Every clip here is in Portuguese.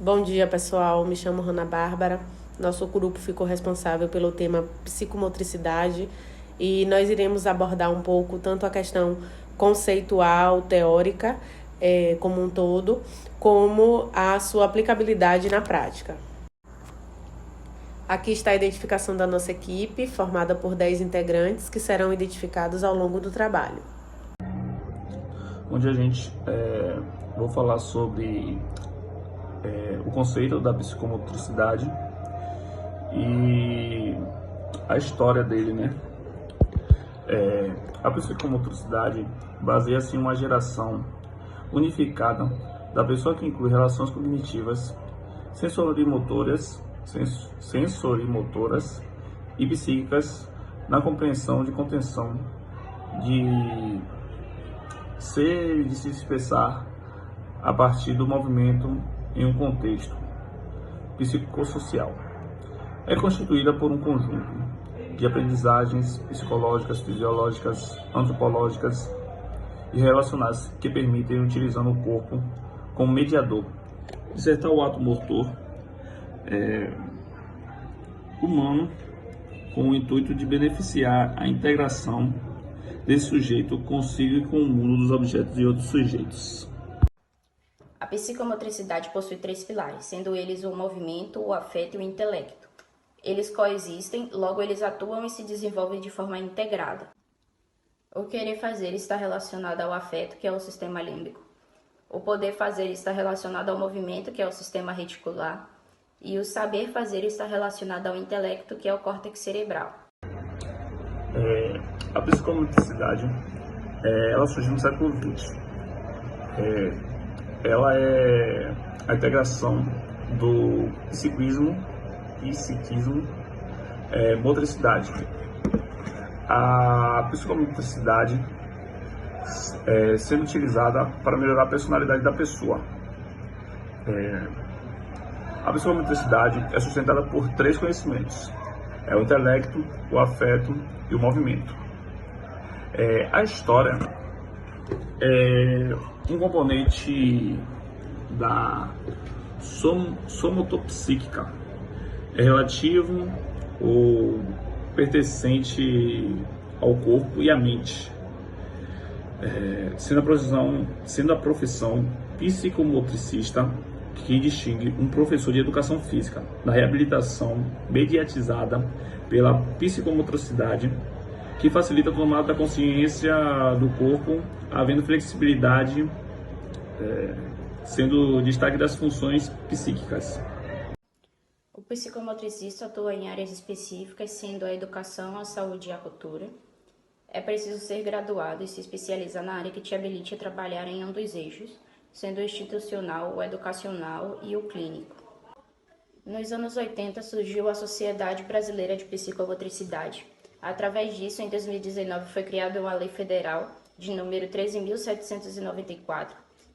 Bom dia, pessoal. Me chamo Ana Bárbara. Nosso grupo ficou responsável pelo tema psicomotricidade e nós iremos abordar um pouco tanto a questão conceitual, teórica, como um todo, como a sua aplicabilidade na prática. Aqui está a identificação da nossa equipe, formada por 10 integrantes que serão identificados ao longo do trabalho. Bom dia, gente. Vou falar sobre o conceito da psicomotricidade e a história dele, né? A psicomotricidade baseia-se em uma geração unificada da pessoa que inclui relações cognitivas, sensorimotoras e psíquicas na compreensão de contenção, de ser e de se expressar a partir do movimento em um contexto psicossocial. É constituída por um conjunto de aprendizagens psicológicas, fisiológicas, antropológicas e relacionais que permitem, utilizando o corpo como mediador, dissertar o ato motor humano com o intuito de beneficiar a integração desse sujeito consigo e com o mundo dos objetos e outros sujeitos. A psicomotricidade possui 3 pilares, sendo eles o movimento, o afeto e o intelecto. Eles coexistem, logo eles atuam e se desenvolvem de forma integrada. O querer fazer está relacionado ao afeto, que é o sistema límbico. O poder fazer está relacionado ao movimento, que é o sistema reticular. E o saber fazer está relacionado ao intelecto, que é o córtex cerebral. A psicomotricidade, ela surgiu no século XX. Ela é a integração do psiquismo, motricidade. A psicomotricidade sendo utilizada para melhorar a personalidade da pessoa. A psicomotricidade é sustentada por 3 conhecimentos: o intelecto, o afeto e o movimento. A história é um componente da somotopsíquica, é relativo ou pertencente ao corpo e à mente, sendo a profissão psicomotricista que distingue um professor de educação física da reabilitação mediatizada pela psicomotricidade, que facilita a tomada da consciência do corpo, havendo flexibilidade, sendo o destaque das funções psíquicas. O psicomotricista atua em áreas específicas, sendo a educação, a saúde e a cultura. É preciso ser graduado e se especializar na área que te habilite a trabalhar em um dos eixos, sendo o institucional, o educacional e o clínico. Nos anos 80 surgiu a Sociedade Brasileira de Psicomotricidade. Através disso, em 2019, foi criada uma lei federal de número 13.794,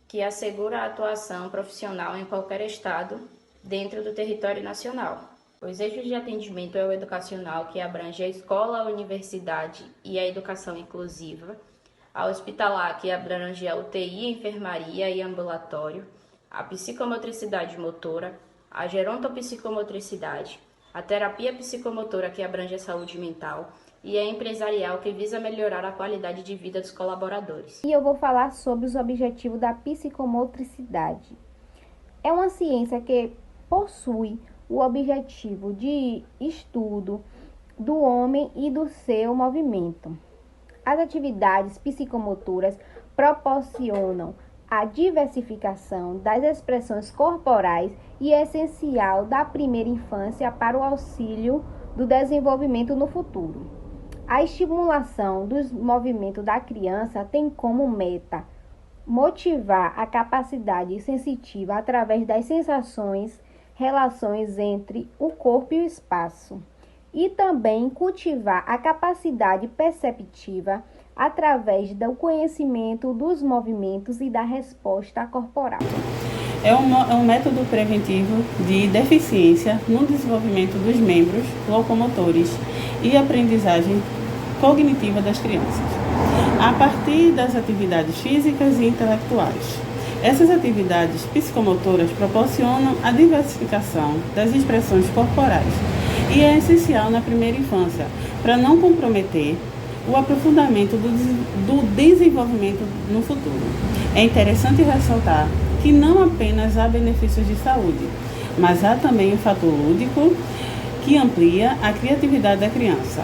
que assegura a atuação profissional em qualquer estado dentro do território nacional. Os eixos de atendimento é o educacional, que abrange a escola, a universidade e a educação inclusiva, a hospitalar, que abrange a UTI, a enfermaria e ambulatório, a psicomotricidade motora, a gerontopsicomotricidade, a terapia psicomotora, que abrange a saúde mental, e a empresarial, que visa melhorar a qualidade de vida dos colaboradores. E eu vou falar sobre os objetivos da psicomotricidade. É uma ciência que possui o objetivo de estudo do homem e do seu movimento. As atividades psicomotoras proporcionam a diversificação das expressões corporais e é essencial da primeira infância para o auxílio do desenvolvimento no futuro. A estimulação dos movimentos da criança tem como meta motivar a capacidade sensitiva através das sensações, relações entre o corpo e o espaço, e também cultivar a capacidade perceptiva através do conhecimento dos movimentos e da resposta corporal. É um método preventivo de deficiência no desenvolvimento dos membros locomotores e aprendizagem cognitiva das crianças, a partir das atividades físicas e intelectuais. Essas atividades psicomotoras proporcionam a diversificação das expressões corporais e é essencial na primeira infância para não comprometer o aprofundamento do desenvolvimento no futuro. É interessante ressaltar que não apenas há benefícios de saúde, mas há também o fator lúdico que amplia a criatividade da criança.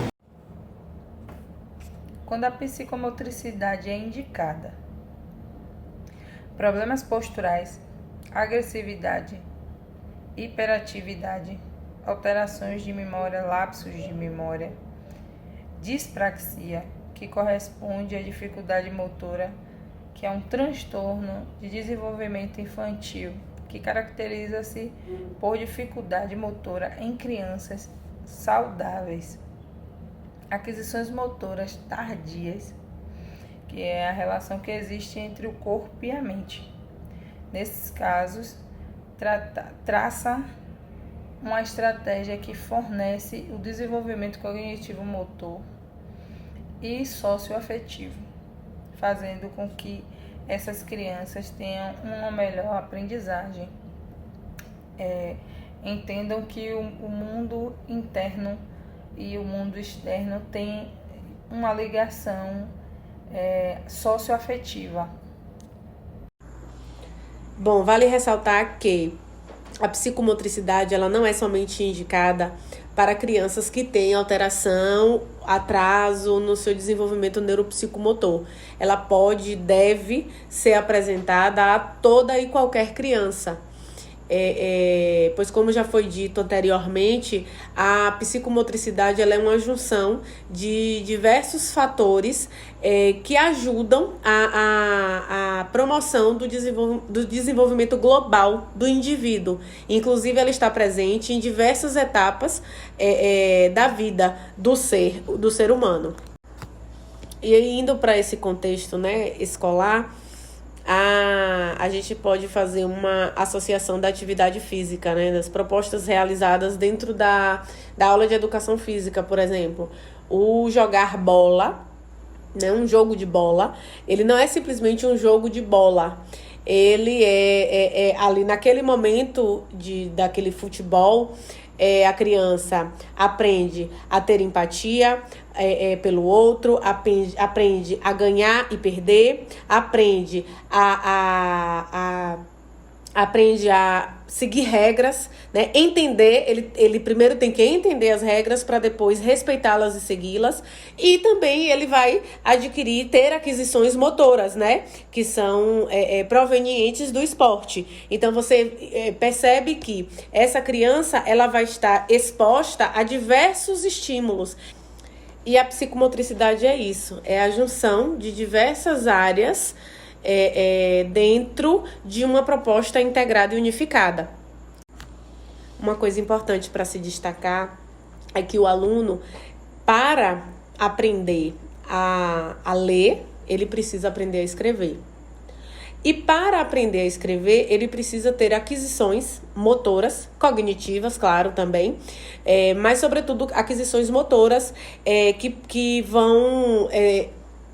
Quando a psicomotricidade é indicada, problemas posturais, agressividade, hiperatividade, alterações de memória, lapsos de memória, dispraxia, que corresponde à dificuldade motora, que é um transtorno de desenvolvimento infantil, que caracteriza-se por dificuldade motora em crianças saudáveis. Aquisições motoras tardias, que é a relação que existe entre o corpo e a mente. Nesses casos, traça uma estratégia que fornece o desenvolvimento cognitivo-motor e socioafetivo, fazendo com que essas crianças tenham uma melhor aprendizagem. Entendam que o mundo interno e o mundo externo têm uma ligação socioafetiva. Bom, vale ressaltar que a psicomotricidade ela não é somente indicada para crianças que têm alteração, atraso no seu desenvolvimento neuropsicomotor. Ela pode e deve ser apresentada a toda e qualquer criança. Pois como já foi dito anteriormente, a psicomotricidade ela é uma junção de diversos fatores que ajudam a promoção do desenvolvimento global do indivíduo. Inclusive, ela está presente em diversas etapas da vida do ser humano. E indo para esse contexto, né, escolar, a gente pode fazer uma associação da atividade física, né, das propostas realizadas dentro da aula de educação física, por exemplo. O jogar bola, né, um jogo de bola, ele não é simplesmente um jogo de bola. Ele é ali naquele momento daquele futebol, a criança aprende a ter empatia pelo outro, aprende a ganhar e perder, aprende aprende a seguir regras, né? Entender, ele primeiro tem que entender as regras para depois respeitá-las e segui-las, e também ele vai ter aquisições motoras, né? Que são provenientes do esporte. Então você percebe que essa criança ela vai estar exposta a diversos estímulos. E a psicomotricidade é isso, é a junção de diversas áreas dentro de uma proposta integrada e unificada. Uma coisa importante para se destacar é que o aluno, para aprender a ler, ele precisa aprender a escrever. E para aprender a escrever, ele precisa ter aquisições motoras, cognitivas, claro, também, mas, sobretudo, aquisições motoras que vão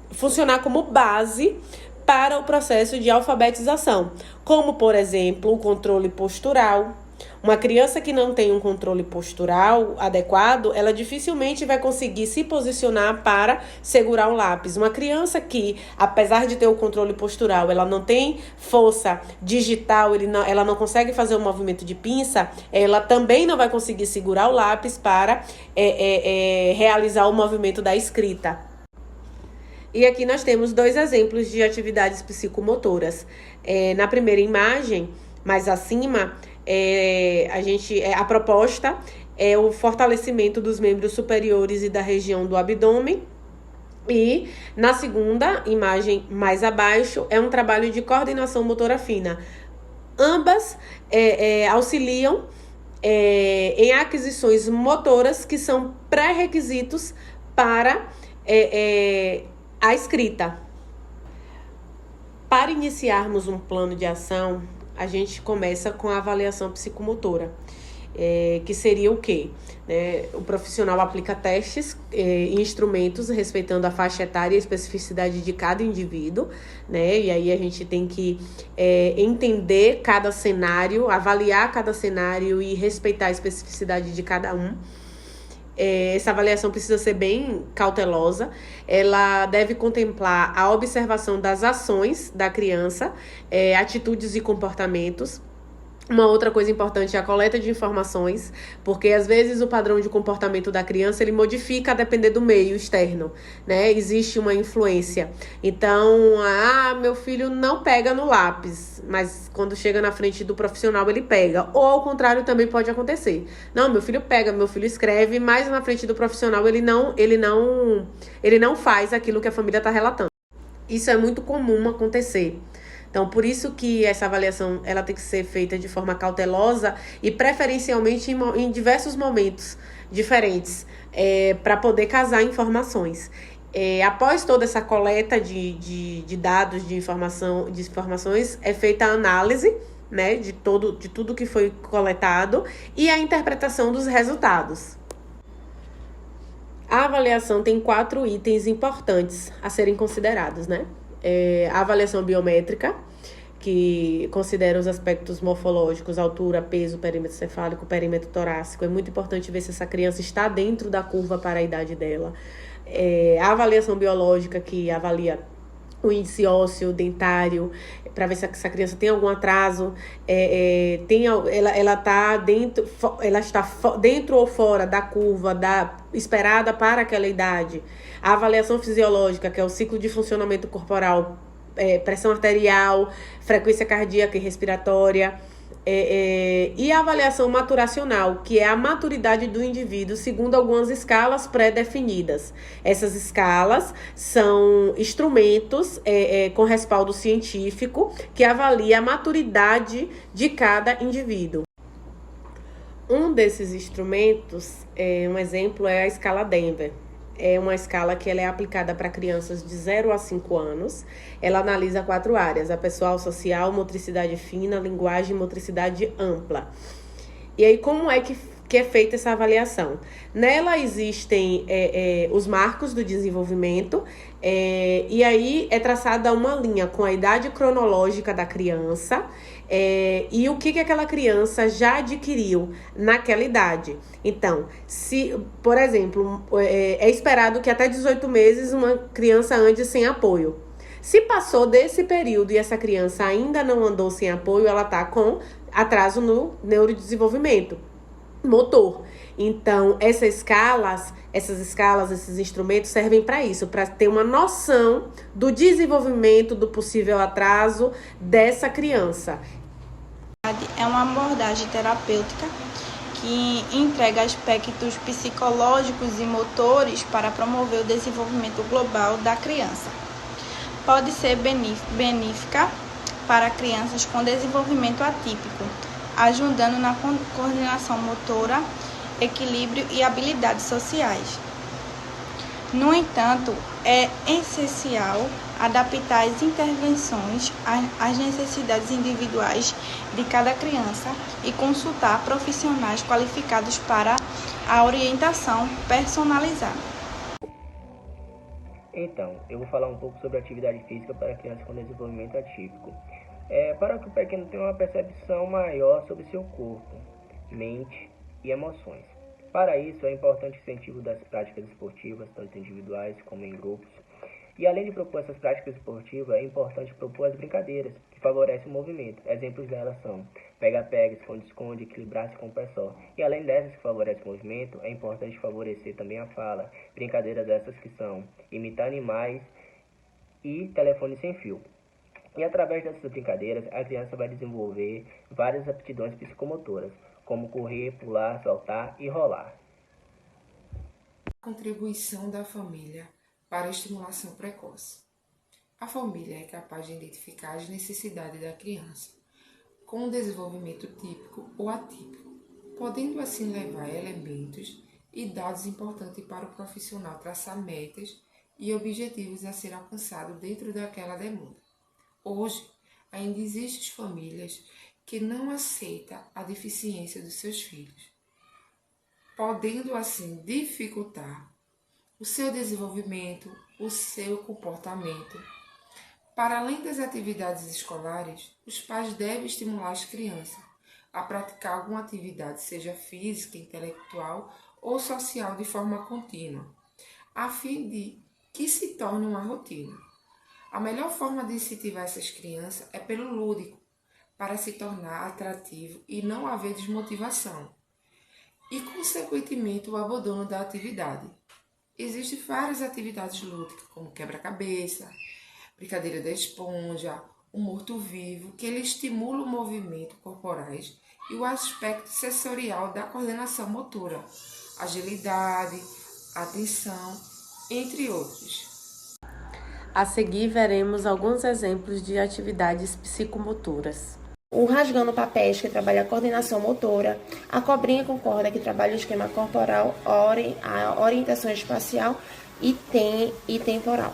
funcionar como base para o processo de alfabetização, como, por exemplo, o controle postural. Uma criança que não tem um controle postural adequado, ela dificilmente vai conseguir se posicionar para segurar um lápis. Uma criança que, apesar de ter o controle postural, ela não tem força digital, ela não consegue fazer o movimento de pinça, ela também não vai conseguir segurar o lápis para realizar o movimento da escrita. E aqui nós temos 2 exemplos de atividades psicomotoras. Na primeira imagem, mais acima, a proposta é o fortalecimento dos membros superiores e da região do abdômen. E na segunda imagem, mais abaixo, é um trabalho de coordenação motora fina. Ambas auxiliam em aquisições motoras que são pré-requisitos para a escrita. Para iniciarmos um plano de ação, a gente começa com a avaliação psicomotora. que seria o quê? O profissional aplica testes e instrumentos respeitando a faixa etária e a especificidade de cada indivíduo, e aí a gente tem que entender cada cenário, avaliar cada cenário e respeitar a especificidade de cada um. Essa avaliação precisa ser bem cautelosa, ela deve contemplar a observação das ações da criança, atitudes e comportamentos. Uma outra coisa importante é a coleta de informações, porque às vezes o padrão de comportamento da criança ele modifica a depender do meio externo, Existe uma influência. Então, meu filho não pega no lápis, mas quando chega na frente do profissional ele pega. Ou ao contrário também pode acontecer. Não, meu filho pega, meu filho escreve, mas na frente do profissional ele não faz aquilo que a família está relatando. Isso é muito comum acontecer. Então, por isso que essa avaliação ela tem que ser feita de forma cautelosa e preferencialmente em diversos momentos diferentes, para poder casar informações. Após toda essa coleta de dados, de informações, é feita a análise, de tudo que foi coletado e a interpretação dos resultados. A avaliação tem 4 itens importantes a serem considerados, A avaliação biométrica, que considera os aspectos morfológicos, altura, peso, perímetro cefálico, perímetro torácico. É muito importante ver se essa criança está dentro da curva para a idade dela. A avaliação biológica, que avalia o índice ósseo, dentário, para ver se essa criança tem algum atraso, ela está dentro ou fora da curva esperada para aquela idade. A avaliação fisiológica, que é o ciclo de funcionamento corporal, pressão arterial, frequência cardíaca e respiratória, e a avaliação maturacional, que é a maturidade do indivíduo segundo algumas escalas pré-definidas. Essas escalas são instrumentos com respaldo científico que avalia a maturidade de cada indivíduo. Um desses instrumentos, um exemplo, é a escala Denver. É uma escala que ela é aplicada para crianças de 0 a 5 anos. Ela analisa 4 áreas: a pessoal, social, motricidade fina, linguagem e motricidade ampla. E aí, como é que é feita essa avaliação? Nela existem os marcos do desenvolvimento, e aí é traçada uma linha com a idade cronológica da criança, e o que aquela criança já adquiriu naquela idade. Então, se, por exemplo, é esperado que até 18 meses uma criança ande sem apoio. Se passou desse período e essa criança ainda não andou sem apoio, ela está com atraso no neurodesenvolvimento motor. Então, essas escalas, esses instrumentos servem para isso, para ter uma noção do desenvolvimento, do possível atraso dessa criança. É uma abordagem terapêutica que entrega aspectos psicológicos e motores para promover o desenvolvimento global da criança. Pode ser benéfica para crianças com desenvolvimento atípico, ajudando na coordenação motora, equilíbrio e habilidades sociais. No entanto, é essencial adaptar as intervenções às necessidades individuais de cada criança e consultar profissionais qualificados para a orientação personalizada. Então, eu vou falar um pouco sobre atividade física para crianças com desenvolvimento atípico. Para que o pequeno tenha uma percepção maior sobre seu corpo, mente e emoções. Para isso, é importante o incentivo das práticas esportivas, tanto individuais como em grupos. E além de propor essas práticas esportivas, é importante propor as brincadeiras, que favorecem o movimento. Exemplos delas são pega-pega, esconde-esconde, equilibrar-se com o pé só. E além dessas que favorecem o movimento, é importante favorecer também a fala. Brincadeiras dessas que são imitar animais e telefone sem fio. E através dessas brincadeiras, a criança vai desenvolver várias aptidões psicomotoras, como correr, pular, saltar e rolar. Contribuição da família para a estimulação precoce. A família é capaz de identificar as necessidades da criança com um desenvolvimento típico ou atípico, podendo assim levar elementos e dados importantes para o profissional traçar metas e objetivos a ser alcançados dentro daquela demanda. Hoje, ainda existem famílias que não aceita a deficiência dos seus filhos, podendo assim dificultar o seu desenvolvimento, o seu comportamento. Para além das atividades escolares, os pais devem estimular as crianças a praticar alguma atividade, seja física, intelectual ou social, de forma contínua, a fim de que se torne uma rotina. A melhor forma de incentivar essas crianças é pelo lúdico, para se tornar atrativo e não haver desmotivação, e, consequentemente, o abandono da atividade. Existem várias atividades lúdicas, como quebra-cabeça, brincadeira da esponja, o morto-vivo, que ele estimula o movimento corporais e o aspecto sensorial da coordenação motora, agilidade, atenção, entre outros. A seguir, veremos alguns exemplos de atividades psicomotoras. O rasgando papéis, que trabalha a coordenação motora, a cobrinha com corda, que trabalha o esquema corporal, a orientação espacial e temporal.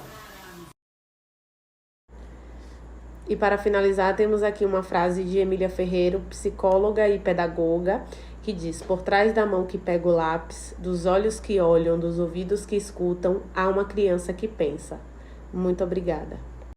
E para finalizar, temos aqui uma frase de Emília Ferreiro, psicóloga e pedagoga, que diz: por trás da mão que pega o lápis, dos olhos que olham, dos ouvidos que escutam, há uma criança que pensa. Muito obrigada.